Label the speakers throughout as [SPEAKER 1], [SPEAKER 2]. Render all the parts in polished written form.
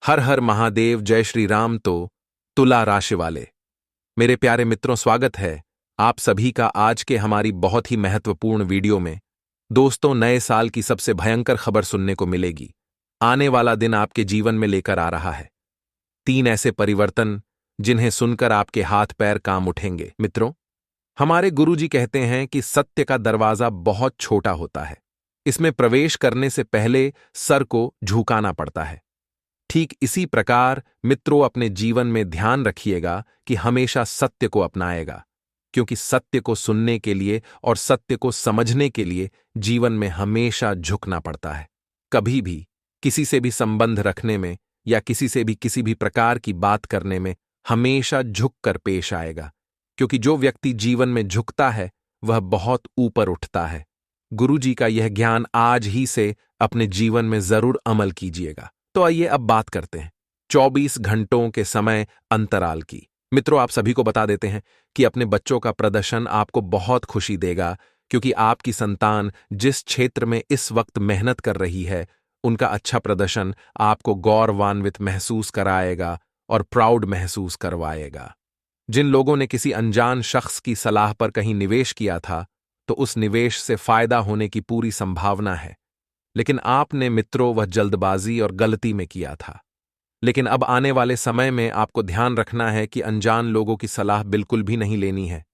[SPEAKER 1] हर हर महादेव, जय श्री राम। तो तुला राशि वाले मेरे प्यारे मित्रों, स्वागत है आप सभी का आज के हमारी बहुत ही महत्वपूर्ण वीडियो में। दोस्तों, नए साल की सबसे भयंकर खबर सुनने को मिलेगी। आने वाला दिन आपके जीवन में लेकर आ रहा है 3 ऐसे परिवर्तन जिन्हें सुनकर आपके हाथ पैर काम उठेंगे। मित्रों, हमारे गुरुजी कहते हैं कि सत्य का दरवाजा बहुत छोटा होता है, इसमें प्रवेश करने से पहले सर को झुकाना पड़ता है। ठीक इसी प्रकार मित्रों, अपने जीवन में ध्यान रखिएगा कि हमेशा सत्य को अपनाएगा, क्योंकि सत्य को सुनने के लिए और सत्य को समझने के लिए जीवन में हमेशा झुकना पड़ता है। कभी भी किसी से भी संबंध रखने में या किसी से भी किसी भी प्रकार की बात करने में हमेशा झुककर पेश आएगा, क्योंकि जो व्यक्ति जीवन में झुकता है वह बहुत ऊपर उठता है। गुरुजी का यह ज्ञान आज ही से अपने जीवन में जरूर अमल कीजिएगा। तो आइए अब बात करते हैं 24 घंटों के समय अंतराल की। मित्रों, आप सभी को बता देते हैं कि अपने बच्चों का प्रदर्शन आपको बहुत खुशी देगा, क्योंकि आपकी संतान जिस क्षेत्र में इस वक्त मेहनत कर रही है उनका अच्छा प्रदर्शन आपको गौरवान्वित महसूस कराएगा और प्राउड महसूस करवाएगा। जिन लोगों ने किसी अनजान शख्स की सलाह पर कहीं निवेश किया था, तो उस निवेश से फायदा होने की पूरी संभावना है, लेकिन आपने मित्रों वह जल्दबाजी और गलती में किया था। लेकिन अब आने वाले समय में आपको ध्यान रखना है कि अनजान लोगों की सलाह बिल्कुल भी नहीं लेनी है।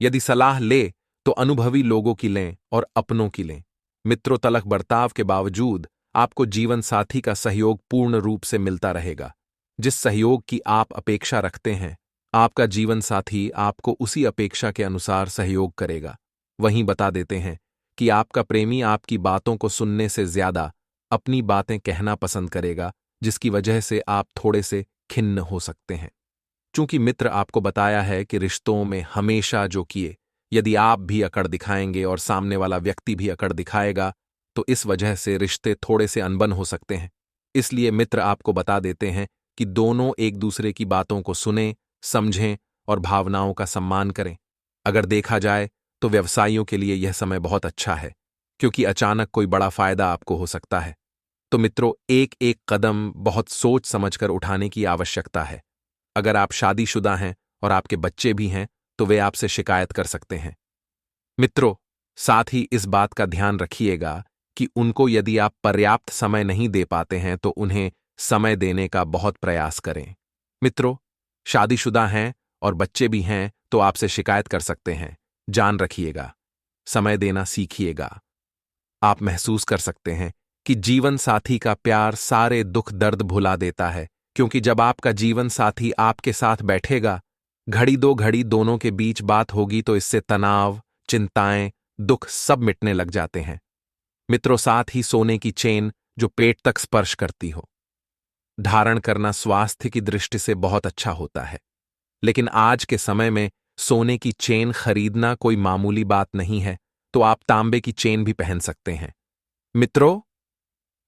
[SPEAKER 1] यदि सलाह ले तो अनुभवी लोगों की लें और अपनों की लें। मित्रों, तलख बर्ताव के बावजूद आपको जीवन साथी का सहयोग पूर्ण रूप से मिलता रहेगा। जिस सहयोग की आप अपेक्षा रखते हैं, आपका जीवन साथी आपको उसी अपेक्षा के अनुसार सहयोग करेगा। वहीं बता देते हैं कि आपका प्रेमी आपकी बातों को सुनने से ज्यादा अपनी बातें कहना पसंद करेगा, जिसकी वजह से आप थोड़े से खिन्न हो सकते हैं। चूंकि मित्र आपको बताया है कि रिश्तों में हमेशा जो किए, यदि आप भी अकड़ दिखाएंगे और सामने वाला व्यक्ति भी अकड़ दिखाएगा, तो इस वजह से रिश्ते थोड़े से अनबन हो सकते हैं। इसलिए मित्र आपको बता देते हैं कि दोनों एक दूसरे की बातों को सुनें, समझें और भावनाओं का सम्मान करें। अगर देखा जाए तो व्यवसायियों के लिए यह समय बहुत अच्छा है, क्योंकि अचानक कोई बड़ा फायदा आपको हो सकता है। तो मित्रों, एक एक कदम बहुत सोच समझकर उठाने की आवश्यकता है। अगर आप शादीशुदा हैं और आपके बच्चे भी हैं, तो वे आपसे शिकायत कर सकते हैं। मित्रों, साथ ही इस बात का ध्यान रखिएगा कि उनको यदि आप पर्याप्त समय नहीं दे पाते हैं तो उन्हें समय देने का बहुत प्रयास करें। मित्रों, शादीशुदा हैं और बच्चे भी हैं तो आपसे शिकायत कर सकते हैं। जान रखिएगा, समय देना सीखिएगा। आप महसूस कर सकते हैं कि जीवन साथी का प्यार सारे दुख दर्द भुला देता है, क्योंकि जब आपका जीवन साथी आपके साथ बैठेगा, घड़ी दो घड़ी दोनों के बीच बात होगी, तो इससे तनाव, चिंताएं, दुख सब मिटने लग जाते हैं। मित्रों, साथ ही सोने की चेन जो पेट तक स्पर्श करती हो, धारण करना स्वास्थ्य की दृष्टि से बहुत अच्छा होता है। लेकिन आज के समय में सोने की चेन खरीदना कोई मामूली बात नहीं है, तो आप तांबे की चेन भी पहन सकते हैं। मित्रों,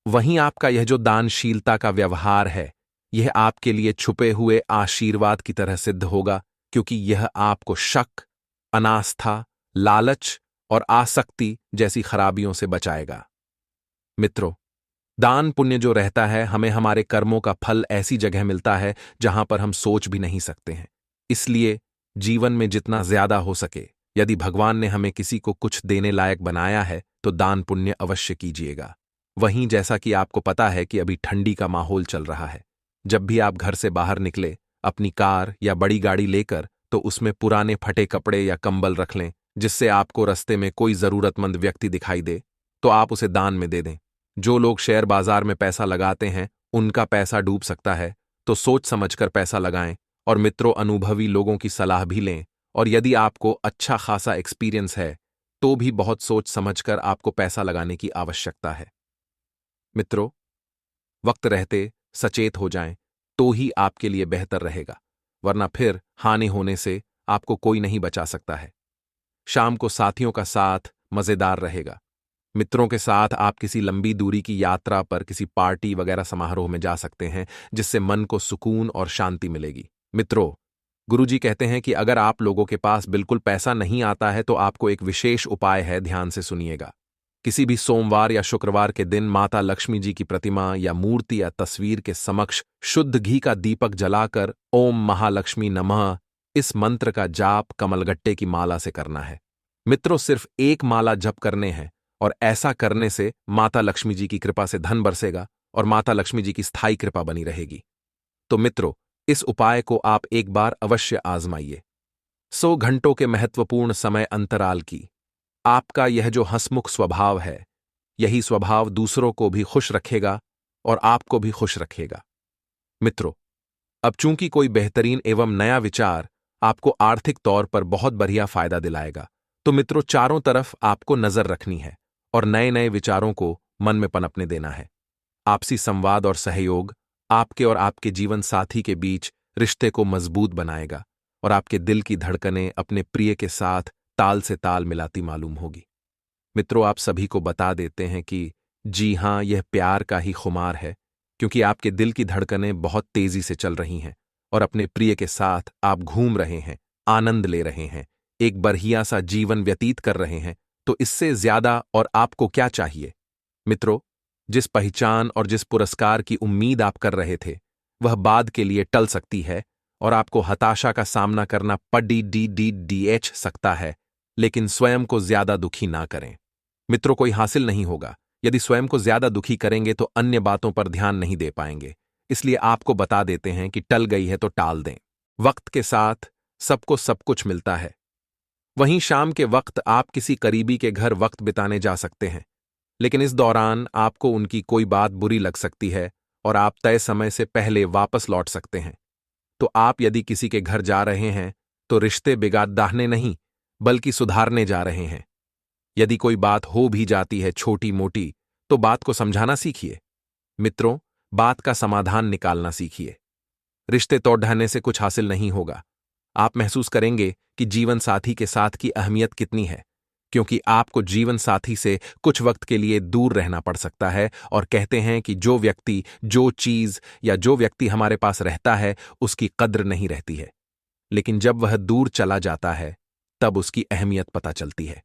[SPEAKER 1] वहीं आपका यह जो दानशीलता का व्यवहार है, यह आपके लिए छुपे हुए आशीर्वाद की तरह सिद्ध होगा, क्योंकि यह आपको शक, अनास्था, लालच और आसक्ति जैसी खराबियों से बचाएगा। मित्रों, दान पुण्य जो रहता है, हमें हमारे कर्मों का फल ऐसी जगह मिलता है जहां पर हम सोच भी नहीं सकते हैं। इसलिए जीवन में जितना ज्यादा हो सके, यदि भगवान ने हमें किसी को कुछ देने लायक बनाया है, तो दान पुण्य अवश्य कीजिएगा। वहीं जैसा कि आपको पता है कि अभी ठंडी का माहौल चल रहा है, जब भी आप घर से बाहर निकले अपनी कार या बड़ी गाड़ी लेकर, तो उसमें पुराने फटे कपड़े या कंबल रख लें, जिससे आपको रास्ते में कोई जरूरतमंद व्यक्ति दिखाई दे तो आप उसे दान में दे दें। जो लोग शेयर बाजार में पैसा लगाते हैं, उनका पैसा डूब सकता है, तो सोच समझकर पैसा लगाएं। और मित्रों, अनुभवी लोगों की सलाह भी लें, और यदि आपको अच्छा खासा एक्सपीरियंस है तो भी बहुत सोच समझकर आपको पैसा लगाने की आवश्यकता है। मित्रों, वक्त रहते सचेत हो जाएं तो ही आपके लिए बेहतर रहेगा, वरना फिर हानि होने से आपको कोई नहीं बचा सकता है। शाम को साथियों का साथ मजेदार रहेगा। मित्रों के साथ आप किसी लंबी दूरी की यात्रा पर किसी पार्टी वगैरह समारोह में जा सकते हैं, जिससे मन को सुकून और शांति मिलेगी। मित्रों, गुरुजी कहते हैं कि अगर आप लोगों के पास बिल्कुल पैसा नहीं आता है तो आपको एक विशेष उपाय है, ध्यान से सुनिएगा। किसी भी सोमवार या शुक्रवार के दिन माता लक्ष्मी जी की प्रतिमा या मूर्ति या तस्वीर के समक्ष शुद्ध घी का दीपक जलाकर ओम महालक्ष्मी नमः इस मंत्र का जाप कमलगट्टे की माला से करना है। मित्रों, सिर्फ एक माला जप करने हैं और ऐसा करने से माता लक्ष्मी जी की कृपा से धन बरसेगा और माता लक्ष्मी जी की स्थायी कृपा बनी रहेगी। तो मित्रों, इस उपाय को आप एक बार अवश्य आजमाइए। 100 घंटों के महत्वपूर्ण समय अंतराल की आपका यह जो हंसमुख स्वभाव है, यही स्वभाव दूसरों को भी खुश रखेगा और आपको भी खुश रखेगा। मित्रों, अब चूंकि कोई बेहतरीन एवं नया विचार आपको आर्थिक तौर पर बहुत बढ़िया फायदा दिलाएगा, तो मित्रों चारों तरफ आपको नजर रखनी है और नए नए विचारों को मन में पनपने देना है। आपसी संवाद और सहयोग आपके और आपके जीवन साथी के बीच रिश्ते को मजबूत बनाएगा और आपके दिल की धड़कनें अपने प्रिय के साथ ताल से ताल मिलाती मालूम होगी। मित्रों, आप सभी को बता देते हैं कि जी हां, यह प्यार का ही खुमार है, क्योंकि आपके दिल की धड़कनें बहुत तेजी से चल रही हैं और अपने प्रिय के साथ आप घूम रहे हैं, आनंद ले रहे हैं, एक बढ़िया सा जीवन व्यतीत कर रहे हैं। तो इससे ज्यादा और आपको क्या चाहिए? मित्रों, जिस पहचान और जिस पुरस्कार की उम्मीद आप कर रहे थे, वह बाद के लिए टल सकती है और आपको हताशा का सामना करना पड़ सकता है, लेकिन स्वयं को ज्यादा दुखी ना करें। मित्रों, कोई हासिल नहीं होगा। यदि स्वयं को ज्यादा दुखी करेंगे तो अन्य बातों पर ध्यान नहीं दे पाएंगे। इसलिए आपको बता देते हैं कि टल गई है तो टाल दें। वक्त के साथ सबको सब कुछ मिलता है। वहीं शाम के वक्त आप किसी करीबी के घर वक्त बिताने जा सकते हैं, लेकिन इस दौरान आपको उनकी कोई बात बुरी लग सकती है और आप तय समय से पहले वापस लौट सकते हैं। तो आप यदि किसी के घर जा रहे हैं तो रिश्ते बिगाड़ने नहीं, बल्कि सुधारने जा रहे हैं। यदि कोई बात हो भी जाती है छोटी मोटी, तो बात को समझाना सीखिए। मित्रों, बात का समाधान निकालना सीखिए। रिश्ते तोड़ने से कुछ हासिल नहीं होगा। आप महसूस करेंगे कि जीवन साथी के साथ की अहमियत कितनी है, क्योंकि आपको जीवन साथी से कुछ वक्त के लिए दूर रहना पड़ सकता है। और कहते हैं कि जो व्यक्ति, जो चीज या जो व्यक्ति हमारे पास रहता है, उसकी कद्र नहीं रहती है, लेकिन जब वह दूर चला जाता है तब उसकी अहमियत पता चलती है।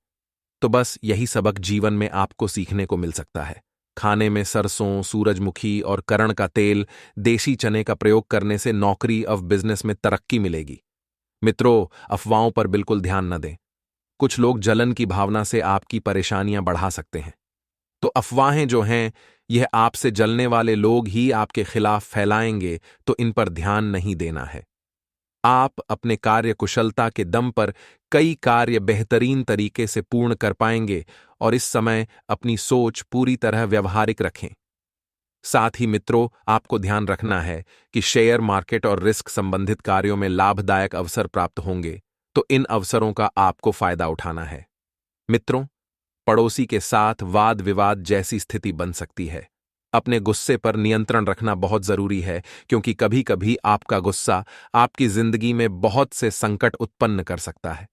[SPEAKER 1] तो बस यही सबक जीवन में आपको सीखने को मिल सकता है। खाने में सरसों, सूरजमुखी और करण का तेल, देशी चने का प्रयोग करने से नौकरी और बिजनेस में तरक्की मिलेगी। मित्रों, अफवाहों पर बिल्कुल ध्यान न दें। कुछ लोग जलन की भावना से आपकी परेशानियां बढ़ा सकते हैं। तो अफवाहें जो हैं, यह आपसे जलने वाले लोग ही आपके खिलाफ फैलाएंगे, तो इन पर ध्यान नहीं देना है। आप अपने कार्य कुशलता के दम पर कई कार्य बेहतरीन तरीके से पूर्ण कर पाएंगे और इस समय अपनी सोच पूरी तरह व्यवहारिक रखें। साथ ही मित्रों, आपको ध्यान रखना है कि शेयर मार्केट और रिस्क संबंधित कार्यों में लाभदायक अवसर प्राप्त होंगे, तो इन अवसरों का आपको फायदा उठाना है। मित्रों, पड़ोसी के साथ वाद विवाद जैसी स्थिति बन सकती है। अपने गुस्से पर नियंत्रण रखना बहुत जरूरी है, क्योंकि कभी कभी आपका गुस्सा आपकी जिंदगी में बहुत से संकट उत्पन्न कर सकता है।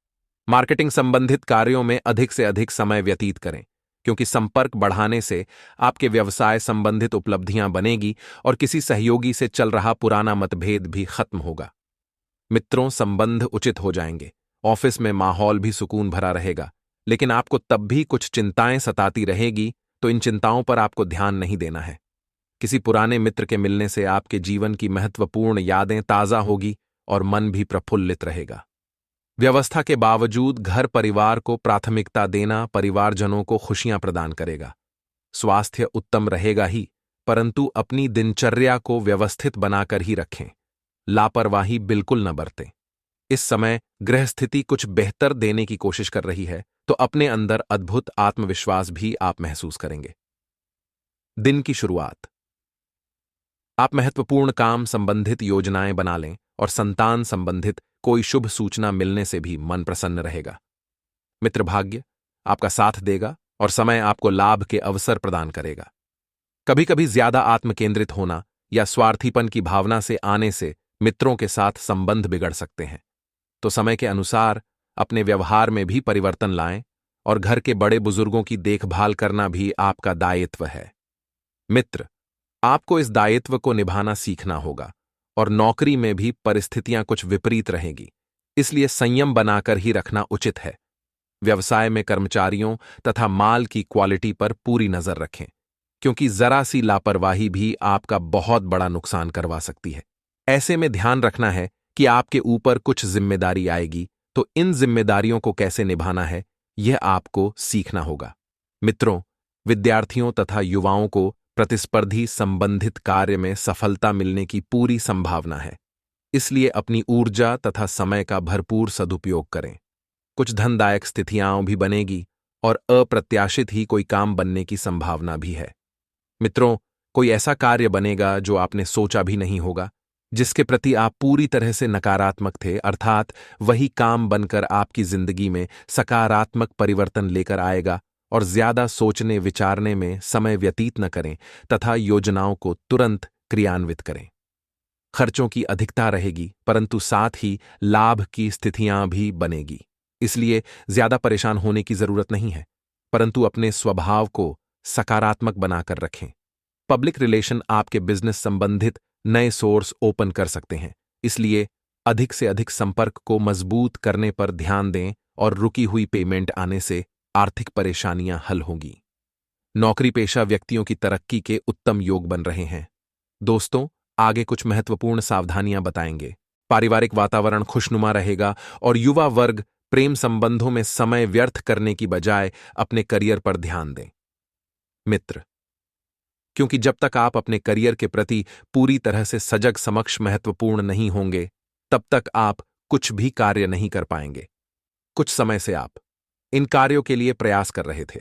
[SPEAKER 1] मार्केटिंग संबंधित कार्यों में अधिक से अधिक समय व्यतीत करें, क्योंकि संपर्क बढ़ाने से आपके व्यवसाय संबंधित उपलब्धियां बनेगी और किसी सहयोगी से चल रहा पुराना मतभेद भी खत्म होगा। मित्रों, संबंध उचित हो जाएंगे। ऑफिस में माहौल भी सुकून भरा रहेगा, लेकिन आपको तब भी कुछ चिंताएं सताती रहेगी, तो इन चिंताओं पर आपको ध्यान नहीं देना है। किसी पुराने मित्र के मिलने से आपके जीवन की महत्वपूर्ण यादें ताजा होगी और मन भी प्रफुल्लित रहेगा। व्यवस्था के बावजूद घर परिवार को प्राथमिकता देना परिवारजनों को खुशियां प्रदान करेगा। स्वास्थ्य उत्तम रहेगा ही, परंतु अपनी दिनचर्या को व्यवस्थित बनाकर ही रखें। लापरवाही बिल्कुल न बरतें। इस समय ग्रह स्थिति कुछ बेहतर देने की कोशिश कर रही है, तो अपने अंदर अद्भुत आत्मविश्वास भी आप महसूस करेंगे। दिन की शुरुआत, आप महत्वपूर्ण काम संबंधित योजनाएं बना लें और संतान संबंधित कोई शुभ सूचना मिलने से भी मन प्रसन्न रहेगा। मित्र भाग्य आपका साथ देगा और समय आपको लाभ के अवसर प्रदान करेगा। कभी कभी ज्यादा आत्मकेंद्रित होना या स्वार्थीपन की भावना से आने से मित्रों के साथ संबंध बिगड़ सकते हैं। तो समय के अनुसार अपने व्यवहार में भी परिवर्तन लाएं और घर के बड़े बुजुर्गों की देखभाल करना भी आपका दायित्व है। मित्र, आपको इस दायित्व को निभाना सीखना होगा और नौकरी में भी परिस्थितियां कुछ विपरीत रहेगी, इसलिए संयम बनाकर ही रखना उचित है। व्यवसाय में कर्मचारियों तथा माल की क्वालिटी पर पूरी नजर रखें, क्योंकि जरा सी लापरवाही भी आपका बहुत बड़ा नुकसान करवा सकती है। ऐसे में ध्यान रखना है कि आपके ऊपर कुछ जिम्मेदारी आएगी, तो इन जिम्मेदारियों को कैसे निभाना है, यह आपको सीखना होगा। मित्रों, विद्यार्थियों तथा युवाओं को प्रतिस्पर्धी संबंधित कार्य में सफलता मिलने की पूरी संभावना है, इसलिए अपनी ऊर्जा तथा समय का भरपूर सदुपयोग करें। कुछ धनदायक स्थितियां भी बनेगी और अप्रत्याशित ही कोई काम बनने की संभावना भी है। मित्रों, कोई ऐसा कार्य बनेगा जो आपने सोचा भी नहीं होगा, जिसके प्रति आप पूरी तरह से नकारात्मक थे, अर्थात वही काम बनकर आपकी जिंदगी में सकारात्मक परिवर्तन लेकर आएगा। और ज्यादा सोचने विचारने में समय व्यतीत न करें तथा योजनाओं को तुरंत क्रियान्वित करें। खर्चों की अधिकता रहेगी, परंतु साथ ही लाभ की स्थितियां भी बनेगी, इसलिए ज्यादा परेशान होने की जरूरत नहीं है, परंतु अपने स्वभाव को सकारात्मक बनाकर रखें। पब्लिक रिलेशन आपके बिजनेस संबंधित नए सोर्स ओपन कर सकते हैं, इसलिए अधिक से अधिक संपर्क को मजबूत करने पर ध्यान दें और रुकी हुई पेमेंट आने से आर्थिक परेशानियां हल होंगी। नौकरी पेशा व्यक्तियों की तरक्की के उत्तम योग बन रहे हैं। दोस्तों, आगे कुछ महत्वपूर्ण सावधानियां बताएंगे। पारिवारिक वातावरण खुशनुमा रहेगा और युवा वर्ग प्रेम संबंधों में समय व्यर्थ करने की बजाय अपने करियर पर ध्यान दें। मित्र, क्योंकि जब तक आप अपने करियर के प्रति पूरी तरह से सजग समक्ष महत्वपूर्ण नहीं होंगे, तब तक आप कुछ भी कार्य नहीं कर पाएंगे। कुछ समय से आप इन कार्यों के लिए प्रयास कर रहे थे।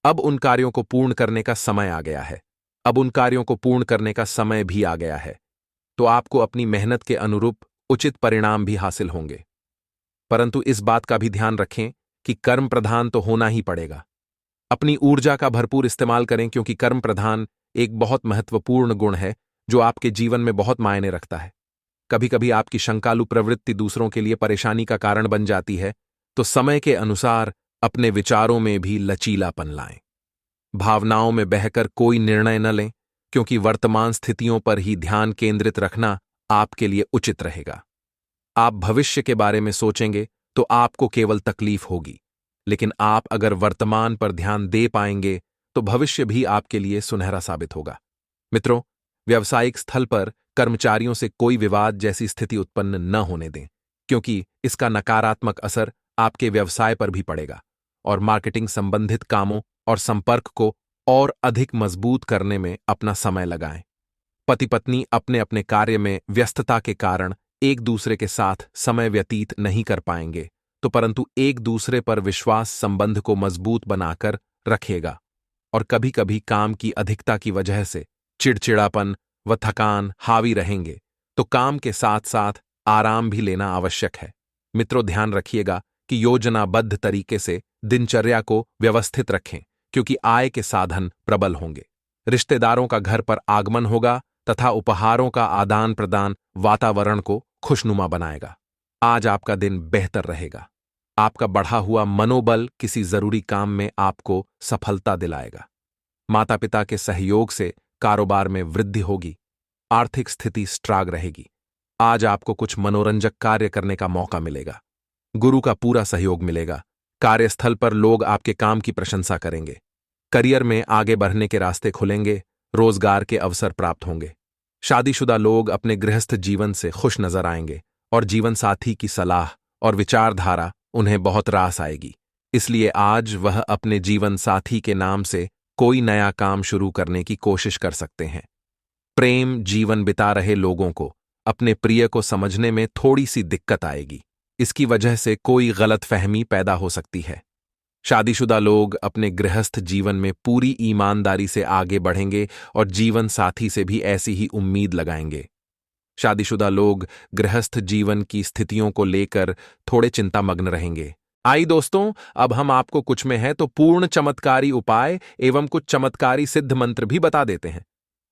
[SPEAKER 1] अब उन कार्यों को पूर्ण करने का समय आ गया है। अब उन कार्यों को पूर्ण करने का समय भी आ गया है, तो आपको अपनी मेहनत के अनुरूप उचित परिणाम भी हासिल होंगे। परंतु इस बात का भी ध्यान रखें कि कर्म प्रधान तो होना ही पड़ेगा। अपनी ऊर्जा का भरपूर इस्तेमाल करें, क्योंकि कर्म प्रधान एक बहुत महत्वपूर्ण गुण है जो आपके जीवन में बहुत मायने रखता है। कभी कभी आपकी शंकालु प्रवृत्ति दूसरों के लिए परेशानी का कारण बन जाती है, तो समय के अनुसार अपने विचारों में भी लचीलापन लाएं। भावनाओं में बहकर कोई निर्णय न लें, क्योंकि वर्तमान स्थितियों पर ही ध्यान केंद्रित रखना आपके लिए उचित रहेगा। आप भविष्य के बारे में सोचेंगे तो आपको केवल तकलीफ होगी, लेकिन आप अगर वर्तमान पर ध्यान दे पाएंगे तो भविष्य भी आपके लिए सुनहरा साबित होगा। मित्रों, व्यावसायिक स्थल पर कर्मचारियों से कोई विवाद जैसी स्थिति उत्पन्न न होने दें, क्योंकि इसका नकारात्मक असर आपके व्यवसाय पर भी पड़ेगा और मार्केटिंग संबंधित कामों और संपर्क को और अधिक मजबूत करने में अपना समय लगाएं। पति पत्नी अपने अपने कार्य में व्यस्तता के कारण एक दूसरे के साथ समय व्यतीत नहीं कर पाएंगे, तो परंतु एक दूसरे पर विश्वास संबंध को मजबूत बनाकर रखेगा। और कभी कभी काम की अधिकता की वजह से चिड़चिड़ापन व थकान हावी रहेंगे, तो काम के साथ साथ आराम भी लेना आवश्यक है। मित्रों, ध्यान रखिएगा कि योजनाबद्ध तरीके से दिनचर्या को व्यवस्थित रखें, क्योंकि आय के साधन प्रबल होंगे। रिश्तेदारों का घर पर आगमन होगा तथा उपहारों का आदान प्रदान वातावरण को खुशनुमा बनाएगा। आज आपका दिन बेहतर रहेगा। आपका बढ़ा हुआ मनोबल किसी जरूरी काम में आपको सफलता दिलाएगा। माता पिता के सहयोग से कारोबार में वृद्धि होगी। आर्थिक स्थिति स्ट्रांग रहेगी। आज आपको कुछ मनोरंजक कार्य करने का मौका मिलेगा। गुरु का पूरा सहयोग मिलेगा। कार्यस्थल पर लोग आपके काम की प्रशंसा करेंगे। करियर में आगे बढ़ने के रास्ते खुलेंगे। रोजगार के अवसर प्राप्त होंगे। शादीशुदा लोग अपने गृहस्थ जीवन से खुश नजर आएंगे और जीवन साथी की सलाह और विचारधारा उन्हें बहुत रास आएगी। इसलिए आज वह अपने जीवन साथी के नाम से कोई नया काम शुरू करने की कोशिश कर सकते हैं। प्रेम जीवन बिता रहे लोगों को अपने प्रिय को समझने में थोड़ी सी दिक्कत आएगी। इसकी वजह से कोई गलतफहमी पैदा हो सकती है। शादीशुदा लोग अपने गृहस्थ जीवन में पूरी ईमानदारी से आगे बढ़ेंगे और जीवन साथी से भी ऐसी ही उम्मीद लगाएंगे। शादीशुदा लोग गृहस्थ जीवन की स्थितियों को लेकर थोड़े चिंतामग्न रहेंगे। आई दोस्तों, अब हम आपको कुछ में है तो पूर्ण चमत्कारी उपाय एवं कुछ चमत्कारी सिद्ध मंत्र भी बता देते हैं।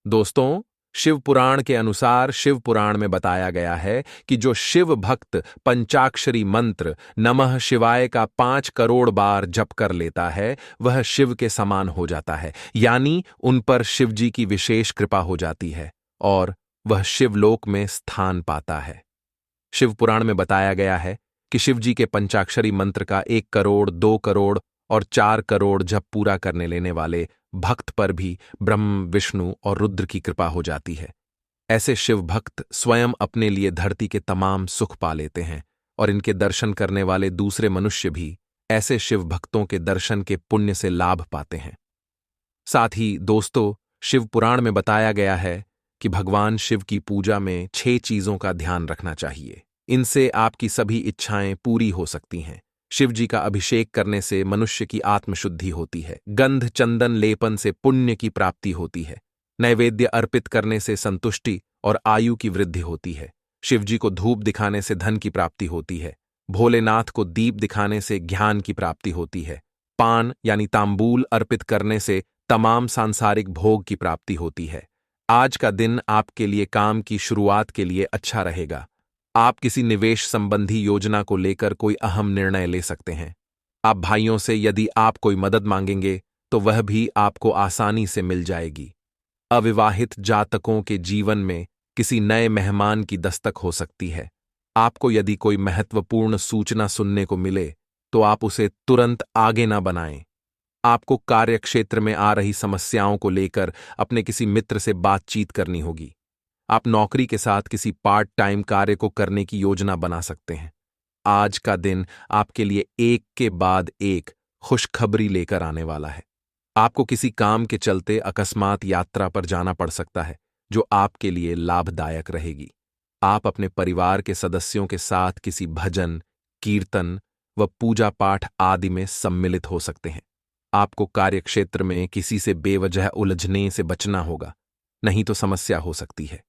[SPEAKER 1] दोस्तों, शिव पुराण के अनुसार शिव पुराण में बताया गया है कि जो शिव भक्त पंचाक्षरी मंत्र नमः शिवाय का 5 करोड़ बार जप कर लेता है, वह शिव के समान हो जाता है, यानी उन पर शिव जी की विशेष कृपा हो जाती है और वह शिवलोक में स्थान पाता है। शिव पुराण में बताया गया है कि शिवजी के पंचाक्षरी मंत्र का 1 करोड़, 2 करोड़ और 4 करोड़ जप पूरा करने लेने वाले भक्त पर भी ब्रह्म, विष्णु और रुद्र की कृपा हो जाती है। ऐसे शिव भक्त स्वयं अपने लिए धरती के तमाम सुख पा लेते हैं और इनके दर्शन करने वाले दूसरे मनुष्य भी ऐसे शिव भक्तों के दर्शन के पुण्य से लाभ पाते हैं। साथ ही दोस्तों, शिव पुराण में बताया गया है कि भगवान शिव की पूजा में 6 चीजों का ध्यान रखना चाहिए। इनसे आपकी सभी इच्छाएं पूरी हो सकती हैं। शिव जी का अभिषेक करने से मनुष्य की आत्मशुद्धि होती है। गंध चंदन लेपन से पुण्य की प्राप्ति होती है। नैवेद्य अर्पित करने से संतुष्टि और आयु की वृद्धि होती है। शिव जी को धूप दिखाने से धन की प्राप्ति होती है। भोलेनाथ को दीप दिखाने से ज्ञान की प्राप्ति होती है। पान यानी तांबूल अर्पित करने से तमाम सांसारिक भोग की प्राप्ति होती है। आज का दिन आपके लिए काम की शुरुआत के लिए अच्छा रहेगा। आप किसी निवेश संबंधी योजना को लेकर कोई अहम निर्णय ले सकते हैं। आप भाइयों से यदि आप कोई मदद मांगेंगे तो वह भी आपको आसानी से मिल जाएगी। अविवाहित जातकों के जीवन में किसी नए मेहमान की दस्तक हो सकती है। आपको यदि कोई महत्वपूर्ण सूचना सुनने को मिले तो आप उसे तुरंत आगे न बनाएं। आपको कार्यक्षेत्र में आ रही समस्याओं को लेकर अपने किसी मित्र से बातचीत करनी होगी। आप नौकरी के साथ किसी पार्ट टाइम कार्य को करने की योजना बना सकते हैं। आज का दिन आपके लिए एक के बाद एक खुशखबरी लेकर आने वाला है। आपको किसी काम के चलते अकस्मात यात्रा पर जाना पड़ सकता है, जो आपके लिए लाभदायक रहेगी। आप अपने परिवार के सदस्यों के साथ किसी भजन, कीर्तन व पूजा पाठ आदि में सम्मिलित हो सकते हैं। आपको कार्यक्षेत्र में किसी से बेवजह उलझने से बचना होगा, नहीं तो समस्या हो सकती है।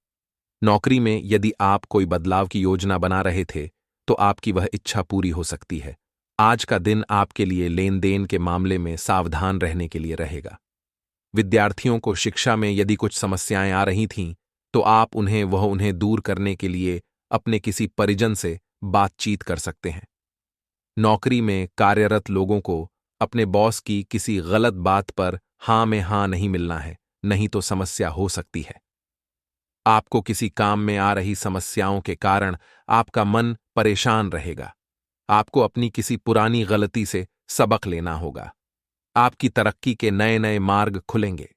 [SPEAKER 1] नौकरी में यदि आप कोई बदलाव की योजना बना रहे थे तो आपकी वह इच्छा पूरी हो सकती है। आज का दिन आपके लिए लेन देन के मामले में सावधान रहने के लिए रहेगा। विद्यार्थियों को शिक्षा में यदि कुछ समस्याएं आ रही थीं तो आप उन्हें दूर करने के लिए अपने किसी परिजन से बातचीत कर सकते हैं। नौकरी में कार्यरत लोगों को अपने बॉस की किसी गलत बात पर हां में हां नहीं मिलना है, नहीं तो समस्या हो सकती है। आपको किसी काम में आ रही समस्याओं के कारण आपका मन परेशान रहेगा। आपको अपनी किसी पुरानी गलती से सबक लेना होगा। आपकी तरक्की के नए नए मार्ग खुलेंगे।